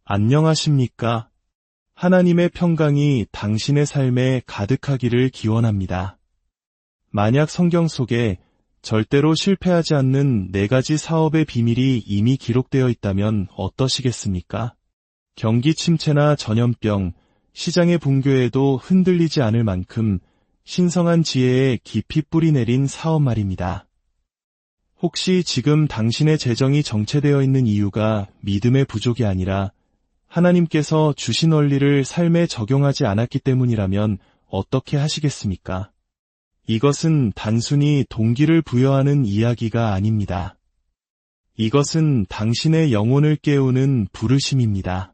안녕하십니까? 하나님의 평강이 당신의 삶에 가득하기를 기원합니다. 만약 성경 속에 절대로 실패하지 않는 4가지 사업의 비밀이 이미 기록되어 있다면 어떠시겠습니까? 경기 침체나 전염병, 시장의 붕괴에도 흔들리지 않을 만큼 신성한 지혜에 깊이 뿌리내린 사업 말입니다. 혹시 지금 당신의 재정이 정체되어 있는 이유가 믿음의 부족이 아니라 하나님께서 주신 원리를 삶에 적용하지 않았기 때문이라면 어떻게 하시겠습니까? 이것은 단순히 동기를 부여하는 이야기가 아닙니다. 이것은 당신의 영혼을 깨우는 부르심입니다.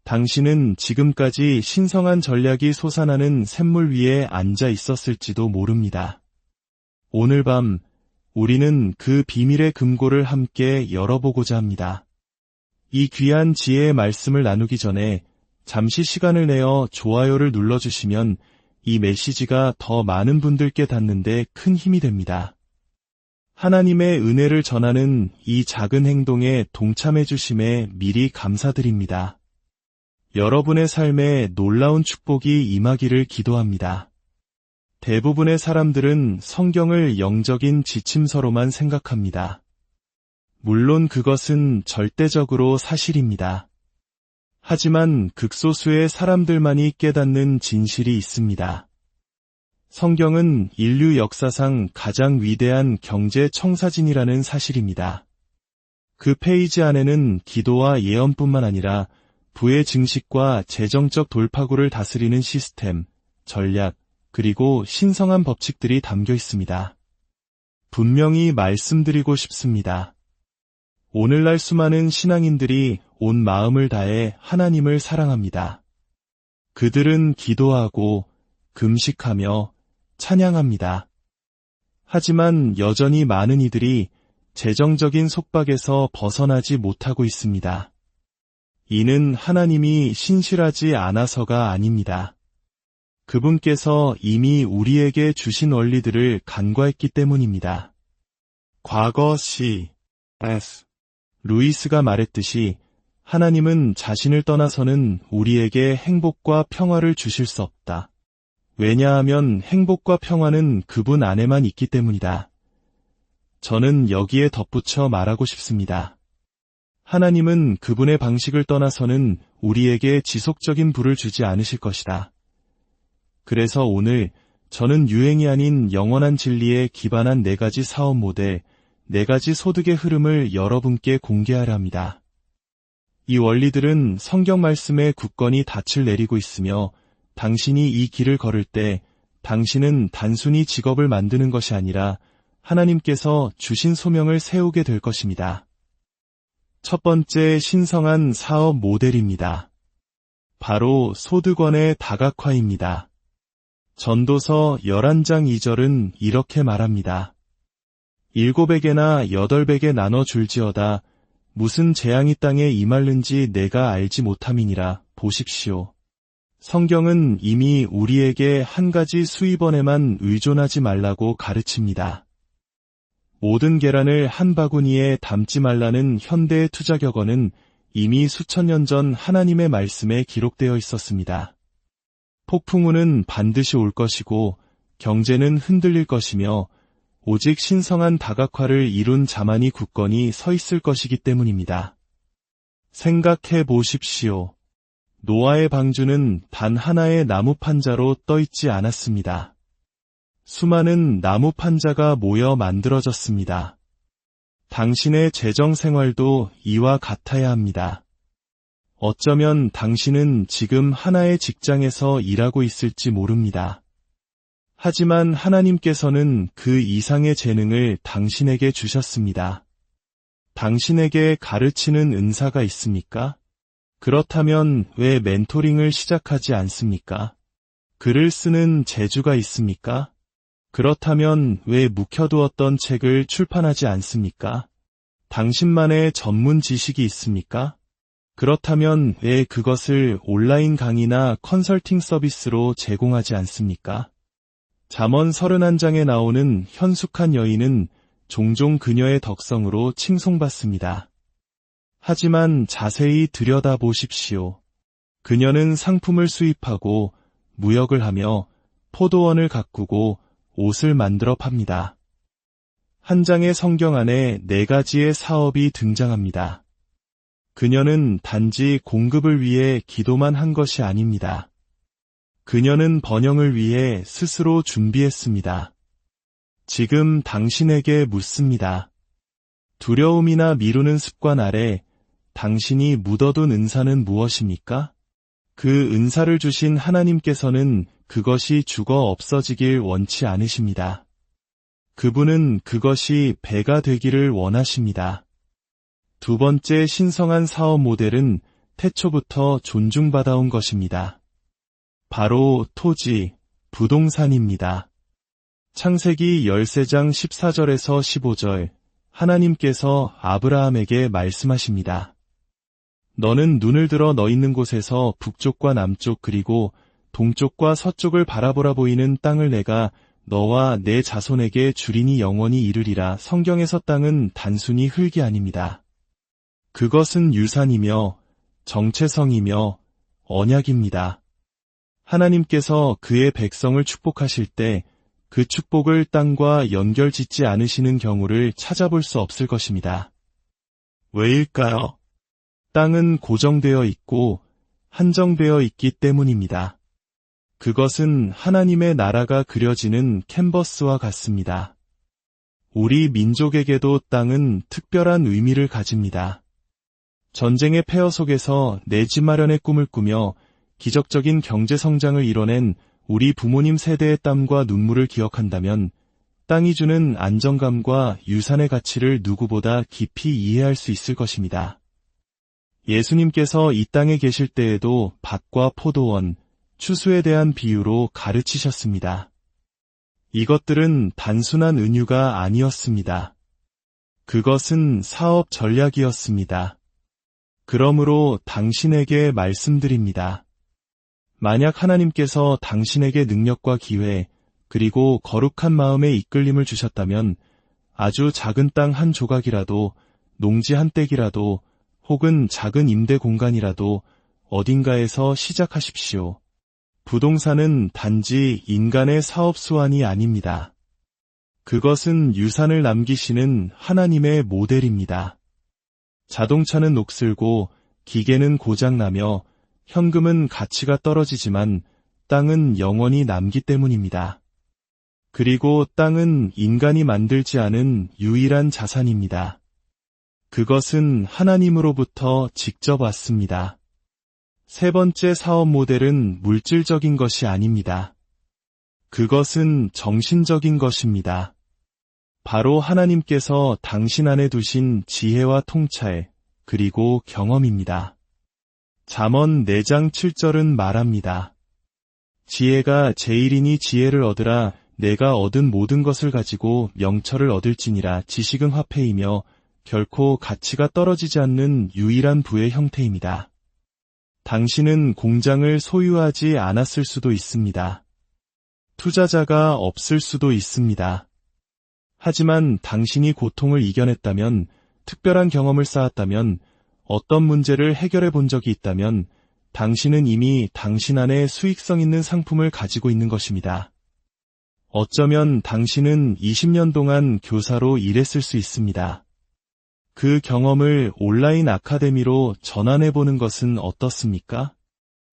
당신은 지금까지 신성한 전략이 솟아나는 샘물 위에 앉아 있었을지도 모릅니다. 오늘 밤 우리는 그 비밀의 금고를 함께 열어보고자 합니다. 이 귀한 지혜의 말씀을 나누기 전에 잠시 시간을 내어 좋아요를 눌러주시면 이 메시지가 더 많은 분들께 닿는데 큰 힘이 됩니다. 하나님의 은혜를 전하는 이 작은 행동에 동참해 주심에 미리 감사드립니다. 여러분의 삶에 놀라운 축복이 임하기를 기도합니다. 대부분의 사람들은 성경을 영적인 지침서로만 생각합니다. 물론 그것은 절대적으로 사실입니다. 하지만 극소수의 사람들만이 깨닫는 진실이 있습니다. 성경은 인류 역사상 가장 위대한 경제 청사진이라는 사실입니다. 그 페이지 안에는 기도와 예언뿐만 아니라 부의 증식과 재정적 돌파구를 다스리는 시스템, 전략, 그리고 신성한 법칙들이 담겨 있습니다. 분명히 말씀드리고 싶습니다. 오늘날 수많은 신앙인들이 온 마음을 다해 하나님을 사랑합니다. 그들은 기도하고 금식하며 찬양합니다. 하지만 여전히 많은 이들이 재정적인 속박에서 벗어나지 못하고 있습니다. 이는 하나님이 신실하지 않아서가 아닙니다. 그분께서 이미 우리에게 주신 원리들을 간과했기 때문입니다. 과거 C.S. 루이스가 말했듯이 하나님은 자신을 떠나서는 우리에게 행복과 평화를 주실 수 없다. 왜냐하면 행복과 평화는 그분 안에만 있기 때문이다. 저는 여기에 덧붙여 말하고 싶습니다. 하나님은 그분의 방식을 떠나서는 우리에게 지속적인 부를 주지 않으실 것이다. 그래서 오늘 저는 유행이 아닌 영원한 진리에 기반한 4가지 사업 모델, 4가지 소득의 흐름을 여러분께 공개하려 합니다. 이 원리들은 성경 말씀에 굳건히 닻을 내리고 있으며 당신이 이 길을 걸을 때 당신은 단순히 직업을 만드는 것이 아니라 하나님께서 주신 소명을 세우게 될 것입니다. 첫 번째 신성한 사업 모델입니다. 바로 소득원의 다각화입니다. 전도서 11장 2절은 이렇게 말합니다. 7에게나 8에게 나눠 줄지어다 무슨 재앙이 땅에 임할는지 내가 알지 못함이니라. 보십시오. 성경은 이미 우리에게 한 가지 수입원에만 의존하지 말라고 가르칩니다. 모든 계란을 한 바구니에 담지 말라는 현대의 투자격언은 이미 수천 년 전 하나님의 말씀에 기록되어 있었습니다. 폭풍우는 반드시 올 것이고 경제는 흔들릴 것이며 오직 신성한 다각화를 이룬 자만이 굳건히 서 있을 것이기 때문입니다. 생각해 보십시오. 노아의 방주는 단 하나의 나무 판자로 떠 있지 않았습니다. 수많은 나무 판자가 모여 만들어졌습니다. 당신의 재정 생활도 이와 같아야 합니다. 어쩌면 당신은 지금 하나의 직장에서 일하고 있을지 모릅니다. 하지만 하나님께서는 그 이상의 재능을 당신에게 주셨습니다. 당신에게 가르치는 은사가 있습니까? 그렇다면 왜 멘토링을 시작하지 않습니까? 글을 쓰는 재주가 있습니까? 그렇다면 왜 묵혀두었던 책을 출판하지 않습니까? 당신만의 전문 지식이 있습니까? 그렇다면 왜 그것을 온라인 강의나 컨설팅 서비스로 제공하지 않습니까? 잠언 31장에 나오는 현숙한 여인은 종종 그녀의 덕성으로 칭송받습니다. 하지만 자세히 들여다보십시오. 그녀는 상품을 수입하고 무역을 하며 포도원을 가꾸고 옷을 만들어 팝니다. 한 장의 성경 안에 4가지의 사업이 등장합니다. 그녀는 단지 공급을 위해 기도만 한 것이 아닙니다. 그녀는 번영을 위해 스스로 준비했습니다. 지금 당신에게 묻습니다. 두려움이나 미루는 습관 아래 당신이 묻어둔 은사는 무엇입니까? 그 은사를 주신 하나님께서는 그것이 죽어 없어지길 원치 않으십니다. 그분은 그것이 배가 되기를 원하십니다. 두 번째 신성한 사업 모델은 태초부터 존중받아온 것입니다. 바로 토지, 부동산입니다. 창세기 13장 14절에서 15절, 하나님께서 아브라함에게 말씀하십니다. 너는 눈을 들어 너 있는 곳에서 북쪽과 남쪽 그리고 동쪽과 서쪽을 바라보라 보이는 땅을 내가 너와 내 자손에게 주리니 영원히 이르리라. 성경에서 땅은 단순히 흙이 아닙니다. 그것은 유산이며 정체성이며 언약입니다. 하나님께서 그의 백성을 축복하실 때 그 축복을 땅과 연결짓지 않으시는 경우를 찾아볼 수 없을 것입니다. 왜일까요? 땅은 고정되어 있고 한정되어 있기 때문입니다. 그것은 하나님의 나라가 그려지는 캔버스와 같습니다. 우리 민족에게도 땅은 특별한 의미를 가집니다. 전쟁의 폐허 속에서 내 집 마련의 꿈을 꾸며 기적적인 경제 성장을 이뤄낸 우리 부모님 세대의 땀과 눈물을 기억한다면 땅이 주는 안정감과 유산의 가치를 누구보다 깊이 이해할 수 있을 것입니다. 예수님께서 이 땅에 계실 때에도 밭과 포도원, 추수에 대한 비유로 가르치셨습니다. 이것들은 단순한 은유가 아니었습니다. 그것은 사업 전략이었습니다. 그러므로 당신에게 말씀드립니다. 만약 하나님께서 당신에게 능력과 기회, 그리고 거룩한 마음의 이끌림을 주셨다면 아주 작은 땅 한 조각이라도, 농지 한 떼기라도, 혹은 작은 임대 공간이라도 어딘가에서 시작하십시오. 부동산은 단지 인간의 사업 수완이 아닙니다. 그것은 유산을 남기시는 하나님의 모델입니다. 자동차는 녹슬고 기계는 고장나며 현금은 가치가 떨어지지만 땅은 영원히 남기 때문입니다. 그리고 땅은 인간이 만들지 않은 유일한 자산입니다. 그것은 하나님으로부터 직접 왔습니다. 세 번째 사업 모델은 물질적인 것이 아닙니다. 그것은 정신적인 것입니다. 바로 하나님께서 당신 안에 두신 지혜와 통찰, 그리고 경험입니다. 잠언 4장 7절은 말합니다. 지혜가 제일이니 지혜를 얻으라. 내가 얻은 모든 것을 가지고 명철을 얻을지니라. 지식은 화폐이며 결코 가치가 떨어지지 않는 유일한 부의 형태입니다. 당신은 공장을 소유하지 않았을 수도 있습니다. 투자자가 없을 수도 있습니다. 하지만 당신이 고통을 이겨냈다면, 특별한 경험을 쌓았다면, 어떤 문제를 해결해 본 적이 있다면 당신은 이미 당신 안에 수익성 있는 상품을 가지고 있는 것입니다. 어쩌면 당신은 20년 동안 교사로 일했을 수 있습니다. 그 경험을 온라인 아카데미로 전환해 보는 것은 어떻습니까?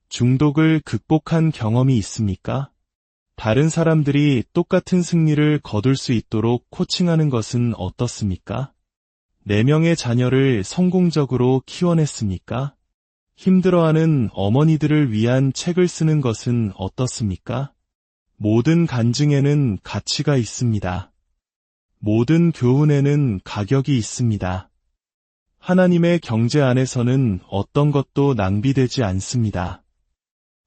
중독을 극복한 경험이 있습니까? 다른 사람들이 똑같은 승리를 거둘 수 있도록 코칭하는 것은 어떻습니까? 4명의 자녀를 성공적으로 키워냈습니까? 힘들어하는 어머니들을 위한 책을 쓰는 것은 어떻습니까? 모든 간증에는 가치가 있습니다. 모든 교훈에는 가격이 있습니다. 하나님의 경제 안에서는 어떤 것도 낭비되지 않습니다.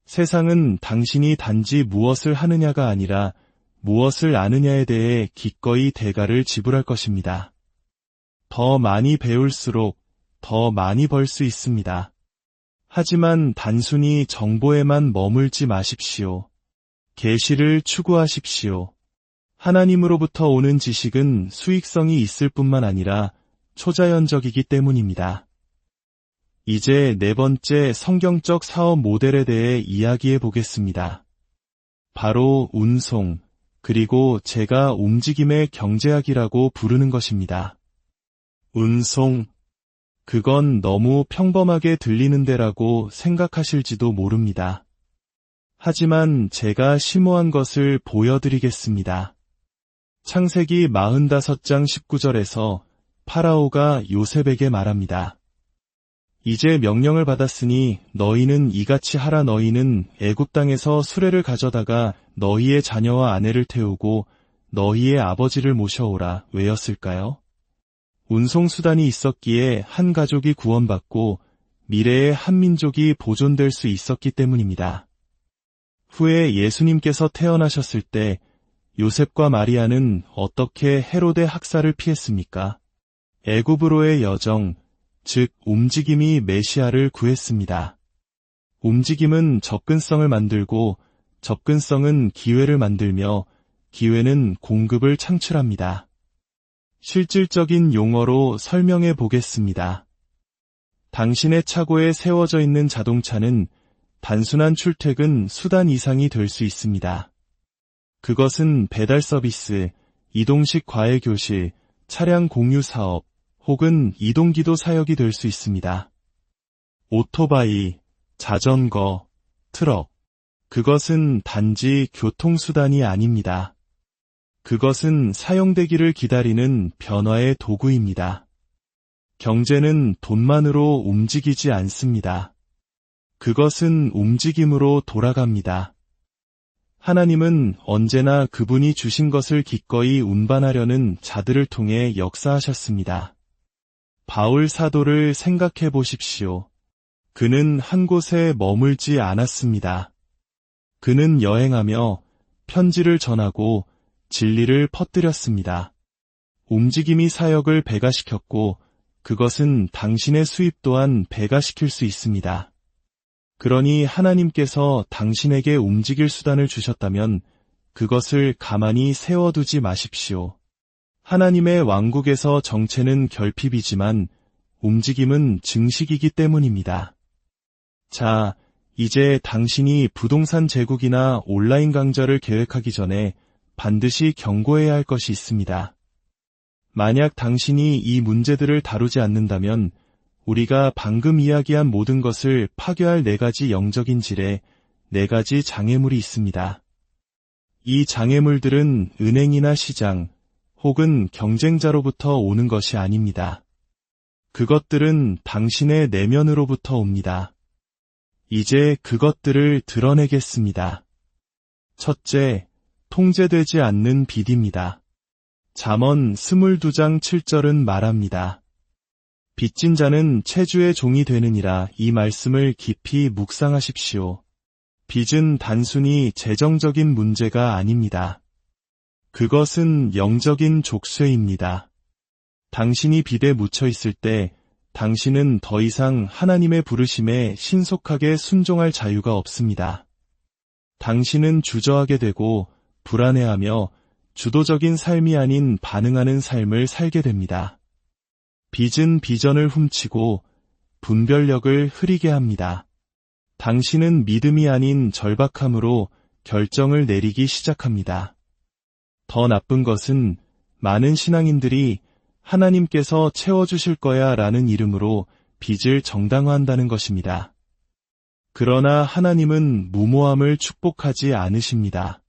세상은 당신이 단지 무엇을 하느냐가 아니라 무엇을 아느냐에 대해 기꺼이 대가를 지불할 것입니다. 더 많이 배울수록 더 많이 벌 수 있습니다. 하지만 단순히 정보에만 머물지 마십시오. 계시를 추구하십시오. 하나님으로부터 오는 지식은 수익성이 있을 뿐만 아니라 초자연적이기 때문입니다. 이제 네 번째 성경적 사업 모델에 대해 이야기해 보겠습니다. 바로 운송, 그리고 제가 움직임의 경제학이라고 부르는 것입니다. 운송. 그건 너무 평범하게 들리는데라고 생각하실지도 모릅니다. 하지만 제가 심오한 것을 보여드리겠습니다. 창세기 45장 19절에서 파라오가 요셉에게 말합니다. 이제 명령을 받았으니 너희는 이같이 하라. 너희는 애굽 땅에서 수레를 가져다가 너희의 자녀와 아내를 태우고 너희의 아버지를 모셔오라. 왜였을까요? 운송수단이 있었기에 한 가족이 구원받고 미래의 한 민족이 보존될 수 있었기 때문입니다. 후에 예수님께서 태어나셨을 때 요셉과 마리아는 어떻게 헤로데 학살을 피했습니까? 애굽으로의 여정, 즉 움직임이 메시아를 구했습니다. 움직임은 접근성을 만들고 접근성은 기회를 만들며 기회는 공급을 창출합니다. 실질적인 용어로 설명해 보겠습니다. 당신의 차고에 세워져 있는 자동차는 단순한 출퇴근 수단 이상이 될 수 있습니다. 그것은 배달 서비스, 이동식 과외 교실, 차량 공유 사업, 혹은 이동기도 사역이 될 수 있습니다. 오토바이, 자전거, 트럭. 그것은 단지 교통수단이 아닙니다. 그것은 사용되기를 기다리는 변화의 도구입니다. 경제는 돈만으로 움직이지 않습니다. 그것은 움직임으로 돌아갑니다. 하나님은 언제나 그분이 주신 것을 기꺼이 운반하려는 자들을 통해 역사하셨습니다. 바울 사도를 생각해 보십시오. 그는 한 곳에 머물지 않았습니다. 그는 여행하며 편지를 전하고 진리를 퍼뜨렸습니다. 움직임이 사역을 배가시켰고 그것은 당신의 수입 또한 배가시킬 수 있습니다. 그러니 하나님께서 당신에게 움직일 수단을 주셨다면 그것을 가만히 세워두지 마십시오. 하나님의 왕국에서 정체는 결핍이지만 움직임은 증식이기 때문입니다. 자, 이제 당신이 부동산 제국이나 온라인 강좌를 계획하기 전에 반드시 경고해야 할 것이 있습니다. 만약 당신이 이 문제들을 다루지 않는다면 우리가 방금 이야기한 모든 것을 파괴할 4가지 영적인 질에 4가지 장애물이 있습니다. 이 장애물들은 은행이나 시장, 혹은 경쟁자로부터 오는 것이 아닙니다. 그것들은 당신의 내면으로부터 옵니다. 이제 그것들을 드러내겠습니다. 첫째, 통제되지 않는 빚입니다. 잠언 22장 7절은 말합니다. 빚진 자는 체주의 종이 되느니라. 이 말씀을 깊이 묵상하십시오. 빚은 단순히 재정적인 문제가 아닙니다. 그것은 영적인 족쇄입니다. 당신이 빚에 묻혀 있을 때 당신은 더 이상 하나님의 부르심에 신속하게 순종할 자유가 없습니다. 당신은 주저하게 되고 불안해하며 주도적인 삶이 아닌 반응하는 삶을 살게 됩니다. 빚은 비전을 훔치고 분별력을 흐리게 합니다. 당신은 믿음이 아닌 절박함으로 결정을 내리기 시작합니다. 더 나쁜 것은 많은 신앙인들이 하나님께서 채워주실 거야 라는 이름으로 빚을 정당화한다는 것입니다. 그러나 하나님은 무모함을 축복하지 않으십니다.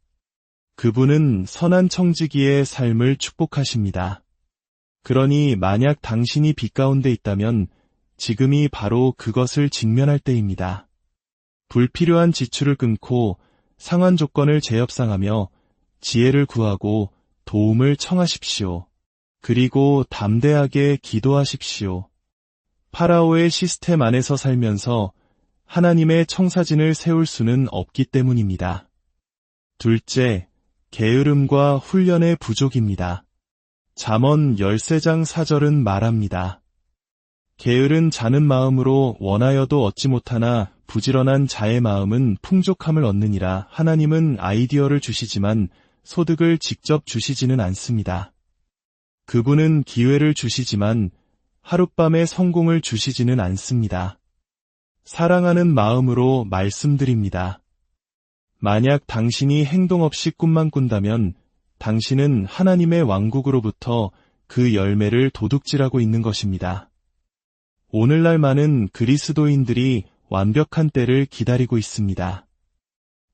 그분은 선한 청지기의 삶을 축복하십니다. 그러니 만약 당신이 빚 가운데 있다면 지금이 바로 그것을 직면할 때입니다. 불필요한 지출을 끊고 상환 조건을 재협상하며 지혜를 구하고 도움을 청하십시오. 그리고 담대하게 기도하십시오. 파라오의 시스템 안에서 살면서 하나님의 청사진을 세울 수는 없기 때문입니다. 둘째, 게으름과 훈련의 부족입니다. 잠언 13장 4절은 말합니다. 게으른 자는 마음으로 원하여도 얻지 못하나 부지런한 자의 마음은 풍족함을 얻느니라. 하나님은 아이디어를 주시지만 소득을 직접 주시지는 않습니다. 그분은 기회를 주시지만 하룻밤에 성공을 주시지는 않습니다. 사랑하는 마음으로 말씀드립니다. 만약 당신이 행동 없이 꿈만 꾼다면 당신은 하나님의 왕국으로부터 그 열매를 도둑질하고 있는 것입니다. 오늘날 많은 그리스도인들이 완벽한 때를 기다리고 있습니다.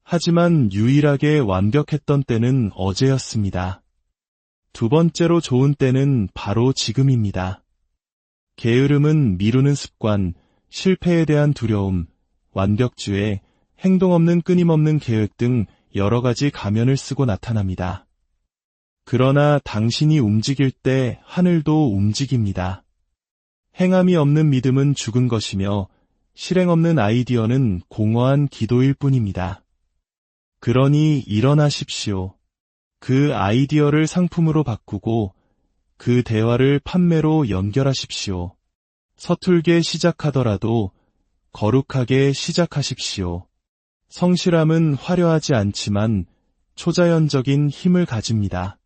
하지만 유일하게 완벽했던 때는 어제였습니다. 두 번째로 좋은 때는 바로 지금입니다. 게으름은 미루는 습관, 실패에 대한 두려움, 완벽주의, 행동 없는 끊임없는 계획 등 여러 가지 가면을 쓰고 나타납니다. 그러나 당신이 움직일 때 하늘도 움직입니다. 행함이 없는 믿음은 죽은 것이며 실행 없는 아이디어는 공허한 기도일 뿐입니다. 그러니 일어나십시오. 그 아이디어를 상품으로 바꾸고 그 대화를 판매로 연결하십시오. 서툴게 시작하더라도 거룩하게 시작하십시오. 성실함은 화려하지 않지만 초자연적인 힘을 가집니다.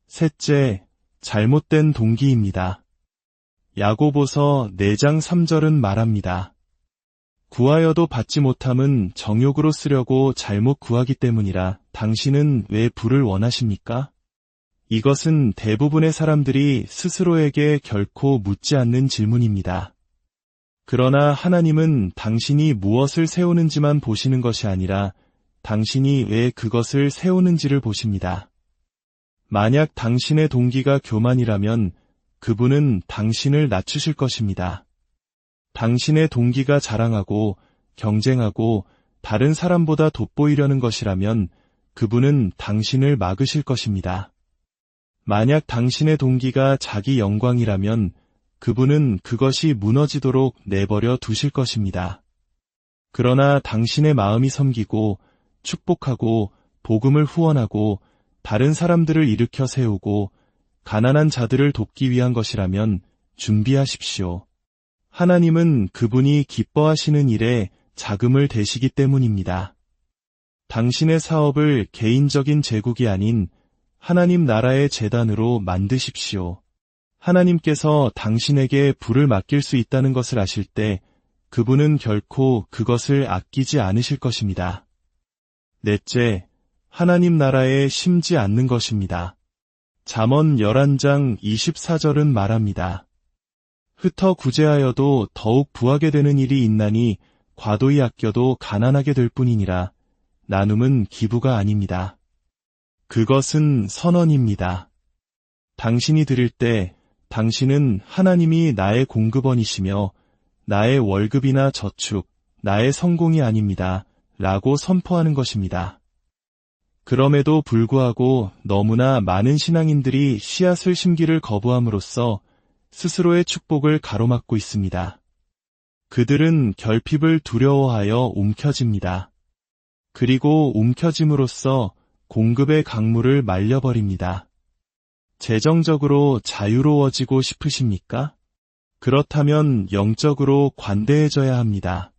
셋째, 잘못된 동기입니다. 야고보서 4장 3절은 말합니다. 구하여도 받지 못함은 정욕으로 쓰려고 잘못 구하기 때문이라 당신은 왜 부를 원하십니까? 이것은 대부분의 사람들이 스스로에게 결코 묻지 않는 질문입니다. 그러나 하나님은 당신이 무엇을 세우는지만 보시는 것이 아니라 당신이 왜 그것을 세우는지를 보십니다. 만약 당신의 동기가 교만이라면 그분은 당신을 낮추실 것입니다. 당신의 동기가 자랑하고 경쟁하고 다른 사람보다 돋보이려는 것이라면 그분은 당신을 막으실 것입니다. 만약 당신의 동기가 자기 영광이라면 그분은 그것이 무너지도록 내버려 두실 것입니다. 그러나 당신의 마음이 섬기고 축복하고 복음을 후원하고 다른 사람들을 일으켜 세우고 가난한 자들을 돕기 위한 것이라면 준비하십시오. 하나님은 그분이 기뻐하시는 일에 자금을 대시기 때문입니다. 당신의 사업을 개인적인 제국이 아닌 하나님 나라의 재단으로 만드십시오. 하나님께서 당신에게 부를 맡길 수 있다는 것을 아실 때 그분은 결코 그것을 아끼지 않으실 것입니다. 넷째, 하나님 나라에 심지 않는 것입니다. 잠언 11장 24절은 말합니다. 흩어 구제하여도 더욱 부하게 되는 일이 있나니 과도히 아껴도 가난하게 될 뿐이니라. 나눔은 기부가 아닙니다. 그것은 선언입니다. 당신이 드릴 때 당신은 하나님이 나의 공급원이시며 나의 월급이나 저축, 나의 성공이 아닙니다. 라고 선포하는 것입니다. 그럼에도 불구하고 너무나 많은 신앙인들이 씨앗을 심기를 거부함으로써 스스로의 축복을 가로막고 있습니다. 그들은 결핍을 두려워하여 움켜집니다. 그리고 움켜짐으로써 공급의 강물을 말려버립니다. 재정적으로 자유로워지고 싶으십니까? 그렇다면 영적으로 관대해져야 합니다.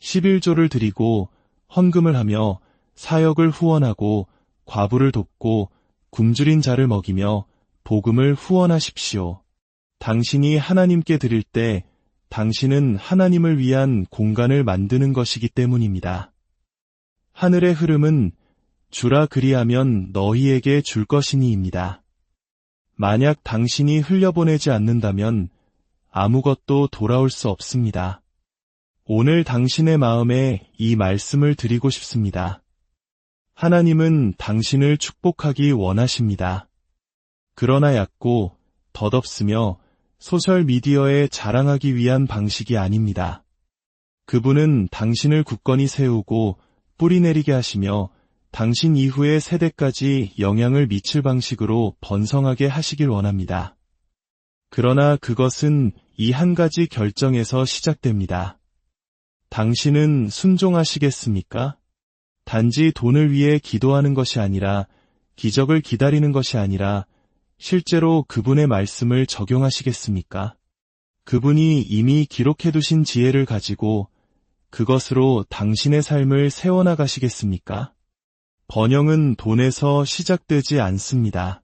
11조를 드리고 헌금을 하며 사역을 후원하고 과부를 돕고 굶주린 자를 먹이며 복음을 후원하십시오. 당신이 하나님께 드릴 때 당신은 하나님을 위한 공간을 만드는 것이기 때문입니다. 하늘의 흐름은 주라 그리하면 너희에게 줄 것이니입니다. 만약 당신이 흘려보내지 않는다면 아무것도 돌아올 수 없습니다. 오늘 당신의 마음에 이 말씀을 드리고 싶습니다. 하나님은 당신을 축복하기 원하십니다. 그러나 얕고 덧없으며 소셜미디어에 자랑하기 위한 방식이 아닙니다. 그분은 당신을 굳건히 세우고 뿌리내리게 하시며 당신 이후의 세대까지 영향을 미칠 방식으로 번성하게 하시길 원합니다. 그러나 그것은 이 한 가지 결정에서 시작됩니다. 당신은 순종하시겠습니까? 단지 돈을 위해 기도하는 것이 아니라 기적을 기다리는 것이 아니라 실제로 그분의 말씀을 적용하시겠습니까? 그분이 이미 기록해두신 지혜를 가지고 그것으로 당신의 삶을 세워나가시겠습니까? 번영은 돈에서 시작되지 않습니다.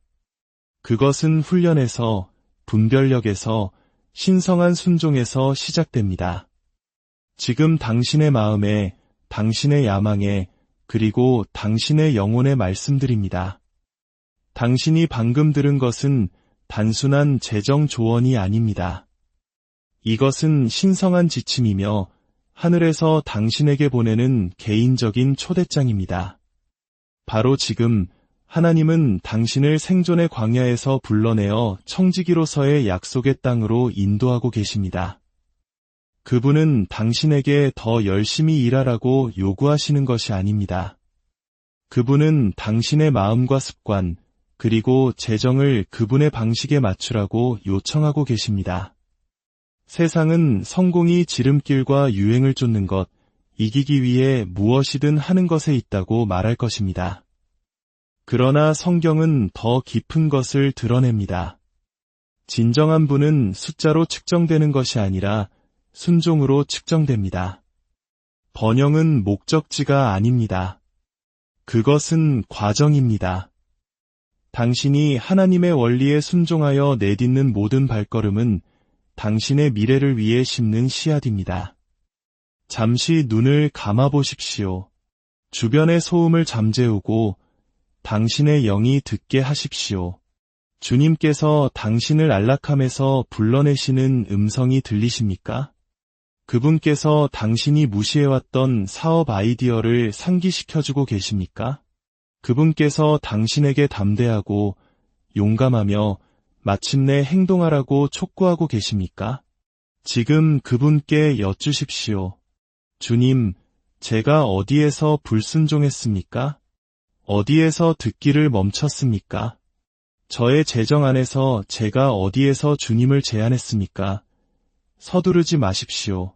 그것은 훈련에서, 분별력에서, 신성한 순종에서 시작됩니다. 지금 당신의 마음에, 당신의 야망에, 그리고 당신의 영혼에 말씀드립니다. 당신이 방금 들은 것은 단순한 재정 조언이 아닙니다. 이것은 신성한 지침이며 하늘에서 당신에게 보내는 개인적인 초대장입니다. 바로 지금 하나님은 당신을 생존의 광야에서 불러내어 청지기로서의 약속의 땅으로 인도하고 계십니다. 그분은 당신에게 더 열심히 일하라고 요구하시는 것이 아닙니다. 그분은 당신의 마음과 습관, 그리고 재정을 그분의 방식에 맞추라고 요청하고 계십니다. 세상은 성공이 지름길과 유행을 쫓는 것, 이기기 위해 무엇이든 하는 것에 있다고 말할 것입니다. 그러나 성경은 더 깊은 것을 드러냅니다. 진정한 분은 숫자로 측정되는 것이 아니라 순종으로 측정됩니다. 번영은 목적지가 아닙니다. 그것은 과정입니다. 당신이 하나님의 원리에 순종하여 내딛는 모든 발걸음은 당신의 미래를 위해 심는 씨앗입니다. 잠시 눈을 감아보십시오. 주변의 소음을 잠재우고 당신의 영이 듣게 하십시오. 주님께서 당신을 안락함에서 불러내시는 음성이 들리십니까? 그분께서 당신이 무시해왔던 사업 아이디어를 상기시켜주고 계십니까? 그분께서 당신에게 담대하고 용감하며 마침내 행동하라고 촉구하고 계십니까? 지금 그분께 여쭈십시오. 주님, 제가 어디에서 불순종했습니까? 어디에서 듣기를 멈췄습니까? 저의 재정 안에서 제가 어디에서 주님을 제한했습니까? 서두르지 마십시오.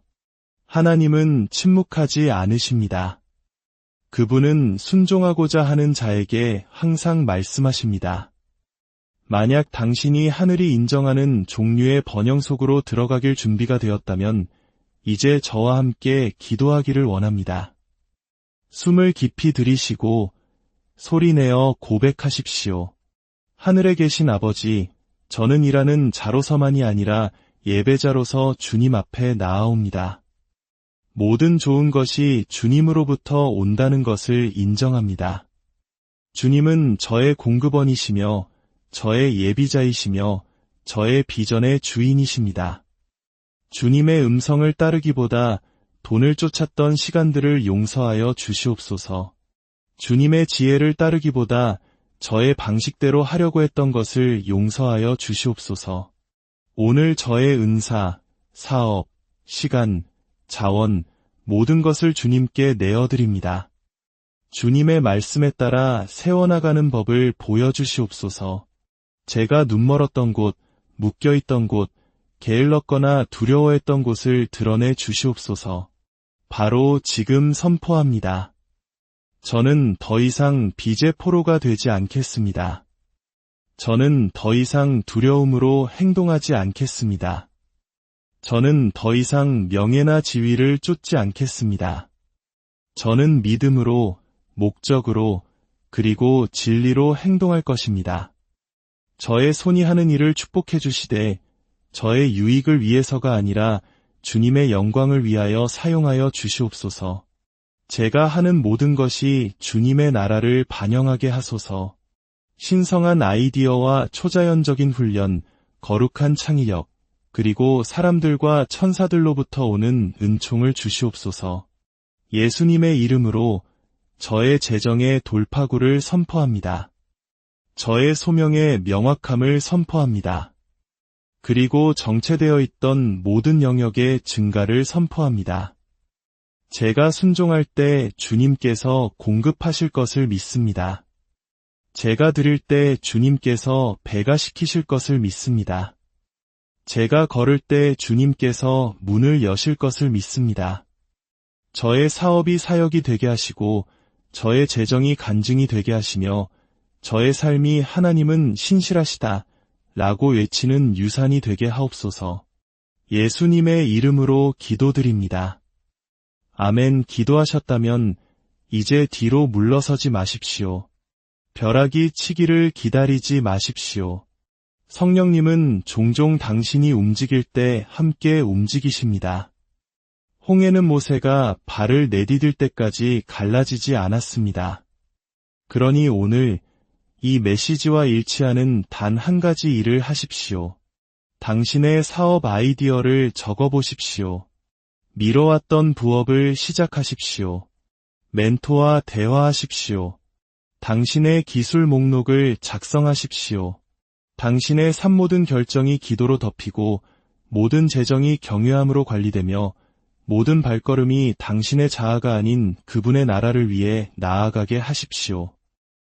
하나님은 침묵하지 않으십니다. 그분은 순종하고자 하는 자에게 항상 말씀하십니다. 만약 당신이 하늘이 인정하는 종류의 번영 속으로 들어가길 준비가 되었다면 이제 저와 함께 기도하기를 원합니다. 숨을 깊이 들이쉬고 소리내어 고백하십시오. 하늘에 계신 아버지, 저는 일하는 자로서만이 아니라 예배자로서 주님 앞에 나아옵니다. 모든 좋은 것이 주님으로부터 온다는 것을 인정합니다. 주님은 저의 공급원이시며 저의 예비자이시며 저의 비전의 주인이십니다. 주님의 음성을 따르기보다 돈을 쫓았던 시간들을 용서하여 주시옵소서. 주님의 지혜를 따르기보다 저의 방식대로 하려고 했던 것을 용서하여 주시옵소서. 오늘 저의 은사, 사업, 시간, 자원, 모든 것을 주님께 내어드립니다. 주님의 말씀에 따라 세워나가는 법을 보여주시옵소서. 제가 눈멀었던 곳, 묶여있던 곳, 게을렀거나 두려워했던 곳을 드러내 주시옵소서. 바로 지금 선포합니다. 저는 더 이상 빚의 포로가 되지 않겠습니다. 저는 더 이상 두려움으로 행동하지 않겠습니다. 저는 더 이상 명예나 지위를 쫓지 않겠습니다. 저는 믿음으로, 목적으로, 그리고 진리로 행동할 것입니다. 저의 손이 하는 일을 축복해 주시되 저의 유익을 위해서가 아니라 주님의 영광을 위하여 사용하여 주시옵소서. 제가 하는 모든 것이 주님의 나라를 반영하게 하소서. 신성한 아이디어와 초자연적인 훈련, 거룩한 창의력, 그리고 사람들과 천사들로부터 오는 은총을 주시옵소서. 예수님의 이름으로 저의 재정의 돌파구를 선포합니다. 저의 소명의 명확함을 선포합니다. 그리고 정체되어 있던 모든 영역의 증가를 선포합니다. 제가 순종할 때 주님께서 공급하실 것을 믿습니다. 제가 드릴 때 주님께서 배가시키실 것을 믿습니다. 제가 걸을 때 주님께서 문을 여실 것을 믿습니다. 저의 사업이 사역이 되게 하시고 저의 재정이 간증이 되게 하시며 저의 삶이 하나님은 신실하시다 라고 외치는 유산이 되게 하옵소서. 예수님의 이름으로 기도드립니다. 아멘. 기도하셨다면 이제 뒤로 물러서지 마십시오. 벼락이 치기를 기다리지 마십시오. 성령님은 종종 당신이 움직일 때 함께 움직이십니다. 홍해는 모세가 발을 내디딜 때까지 갈라지지 않았습니다. 그러니 오늘 이 메시지와 일치하는 단 한 가지 일을 하십시오. 당신의 사업 아이디어를 적어보십시오. 미뤄왔던 부업을 시작하십시오. 멘토와 대화하십시오. 당신의 기술 목록을 작성하십시오. 당신의 삶 모든 결정이 기도로 덮이고 모든 재정이 경외함으로 관리되며 모든 발걸음이 당신의 자아가 아닌 그분의 나라를 위해 나아가게 하십시오.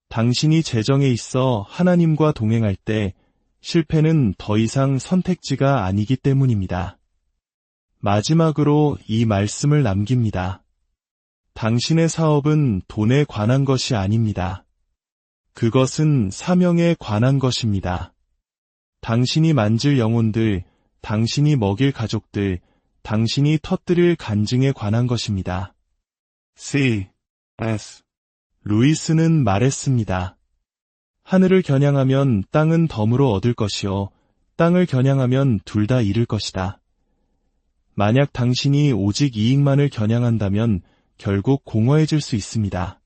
당신이 재정에 있어 하나님과 동행할 때 실패는 더 이상 선택지가 아니기 때문입니다. 마지막으로 이 말씀을 남깁니다. 당신의 사업은 돈에 관한 것이 아닙니다. 그것은 사명에 관한 것입니다. 당신이 만질 영혼들, 당신이 먹일 가족들, 당신이 터뜨릴 간증에 관한 것입니다. C.S. 루이스는 말했습니다. 하늘을 겨냥하면 땅은 덤으로 얻을 것이요, 땅을 겨냥하면 둘 다 잃을 것이다. 만약 당신이 오직 이익만을 겨냥한다면 결국 공허해질 수 있습니다.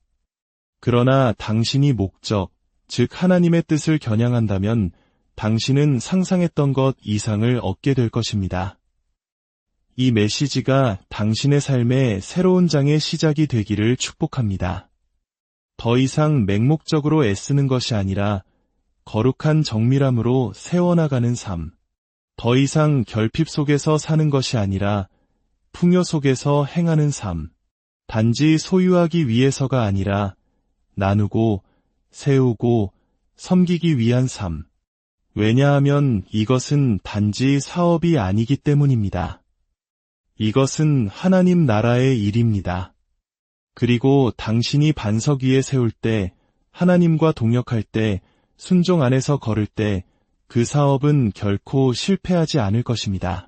그러나 당신이 목적, 즉 하나님의 뜻을 겨냥한다면 당신은 상상했던 것 이상을 얻게 될 것입니다. 이 메시지가 당신의 삶의 새로운 장의 시작이 되기를 축복합니다. 더 이상 맹목적으로 애쓰는 것이 아니라 거룩한 정밀함으로 세워나가는 삶. 더 이상 결핍 속에서 사는 것이 아니라 풍요 속에서 행하는 삶. 단지 소유하기 위해서가 아니라 나누고 세우고 섬기기 위한 삶. 왜냐하면 이것은 단지 사업이 아니기 때문입니다. 이것은 하나님 나라의 일입니다. 그리고 당신이 반석 위에 세울 때, 하나님과 동역할 때, 순종 안에서 걸을 때, 그 사업은 결코 실패하지 않을 것입니다.